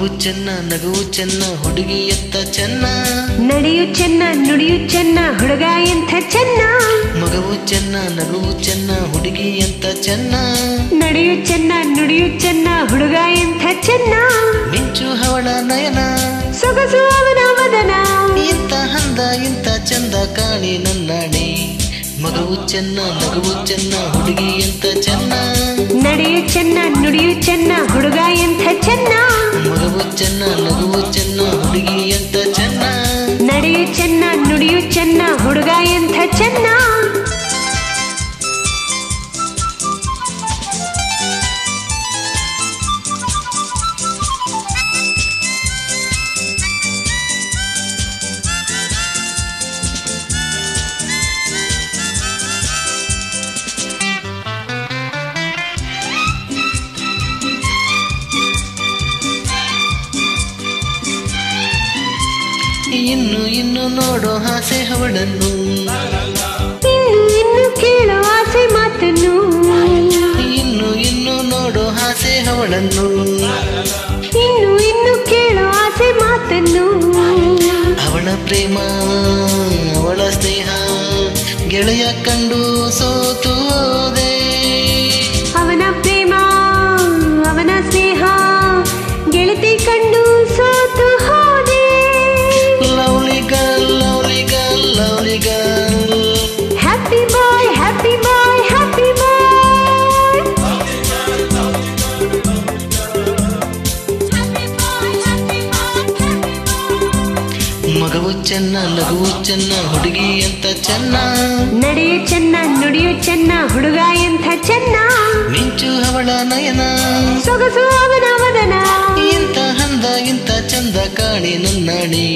ಮಗವು ಚೆನ್ನ ನಗುವು ಚೆನ್ನ ಹುಡುಗಿ ಎಂತ ಚೆನ್ನ ನಡೆಯು ಚೆನ್ನ ನುಡಿಯು ಚೆನ್ನ ಹುಡುಗ ಎಂಥ ಚೆನ್ನ ಮಗವು ಚೆನ್ನ ನಗುವು ಚೆನ್ನ ಹುಡುಗಿ ಎಂತ ಚೆನ್ನ ನಡೆಯು ಚೆನ್ನ ನುಡಿಯು ಚೆನ್ನ ಹುಡುಗ ಎಂಥ ಚೆನ್ನ ಮಿಂಚು ಹವಳ ನಯನ ಸೊಗಸು ಅವನ ವದನ ಇಂತ ಹಂದ ಇಂತ ಚಂದ ಕಾಣಿ ನನ್ನಾಣಿ ಮಗವು ಚೆನ್ನ ನಗುವು ಚೆನ್ನ ಹುಡುಗಿ ಎಂತ ಚೆನ್ನ ನಡೆಯು ಚೆನ್ನ ನುಡಿಯು ಚೆನ್ನ ಹುಡುಗ ಎಂಥ ಚೆನ್ನ ಮಗವು ಚೆನ್ನ ನಗುವು ಚೆನ್ನ ಹುಡುಗಿ ಎಂತ ಚೆನ್ನ ನಡೆಯು ಚೆನ್ನ ನುಡಿಯು ಚೆನ್ನ ಹುಡುಗ ಎಂಥ ಚೆನ್ನ ಇನ್ನು ಇನ್ನು ನೋಡೋ ಆಸೆ ಅವಳನ್ನು ಇನ್ನು ಕೇಳೋ ಆಸೆ ಮಾತನ್ನು ಇನ್ನು ಇನ್ನು ನೋಡೋ ಆಸೆ ಅವಳನ್ನು ಇನ್ನು ಕೇಳೋ ಆಸೆ ಮಾತನ್ನು ಅವಳ ಪ್ರೇಮ ಅವಳ ಸ್ನೇಹ ಗೆಳೆಯ ಕಂಡು ಸೋತು ಹೋದೆ ಅವನ ಪ್ರೇಮ ಅವನ ಸ್ನೇಹ ಗೆಳತಿ ಕಂಡು ಸೋತು ಹೋದೆ lovely girl lovely girl lovely girl happy boy happy boy happy boy ಮಗವು ಚೆನ್ನ ನಗುವು ಚೆನ್ನ ಹುಡುಗಿ ಎಂತ ಚೆನ್ನ ನಡೆಯು ಚೆನ್ನ ನುಡಿಯು ಚೆನ್ನ ಹುಡುಗ ಎಂಥ ಚೆನ್ನ ಮಿಂಚು ಅವಳ ನಯನ ಸೊಗಸು ಅವನ ವದನ ಇಂತ ಹಂದ ಇಂತ ಚಂದ ಕಾಣಿ ನನ್ನಾಣಿ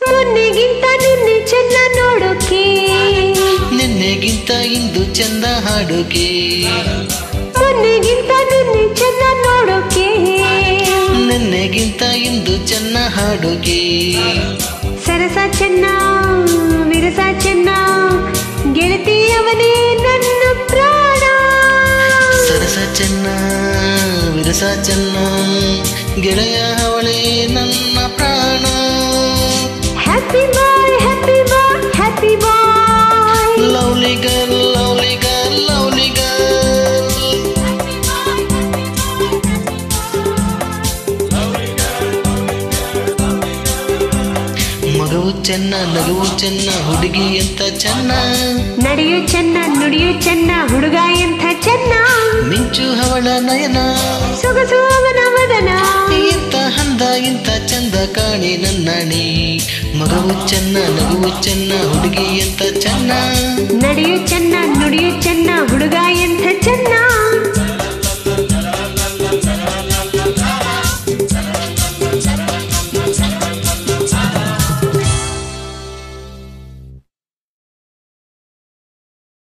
ಮೊನ್ನೆಗಿಂತ ನಿನ್ನೆ ಚೆನ್ನ ನೋಡೋಕೆ ನಿನ್ನೆಗಿಂತ ಇಂದು ಚಂದ ಹಾಡೋಕೆ ಮೊನ್ನೆಗಿಂತ ನಿನ್ನೆ ಚೆನ್ನ ನೋಡೋಕೆ ನಿನ್ನೆಗಿಂತ ಇಂದು ಚೆನ್ನ ಹಾಡೋಕೆ ಸರಸ ಚೆನ್ನ ವಿರಸ ಚೆನ್ನ ಗೆಳತಿ ಅವನೇ ನನ್ನ ಪ್ರಾಣ ಸರಸ ಚೆನ್ನ ವಿರಸ ಚೆನ್ನ ಗೆಳೆಯ ಅವಳೇ ನನ್ನ ಪ್ರಾಣ happy boy happy boy happy boy lovely girl lovely girl lovely girl ಮಗವು ಚೆನ್ನ ನಗುವು ಚೆನ್ನ ಹುಡುಗಿ ಎಂತ ಚೆನ್ನ ನಡೆಯು ಚೆನ್ನ ನುಡಿಯು ಚೆನ್ನ ಹುಡುಗ ಎಂಥ ಚೆನ್ನ ಮಿಂಚು ಅವಳ ನಯನ ಸೊಗಸು ಅವನ ವದನ ಇಂತ ಹಂದ ಇಂತ ಚಂದ ಕಾಣಿ ನನ್ನಾಣಿ ಮಗವು ಚೆನ್ನ ನಗುವು ಚೆನ್ನ ಹುಡುಗಿ ಎಂತ ಚೆನ್ನ ನಡೆಯು ಚೆನ್ನ ನುಡಿಯು ಚೆನ್ನ ಹುಡುಗ ಎಂಥ ಚೆನ್ನ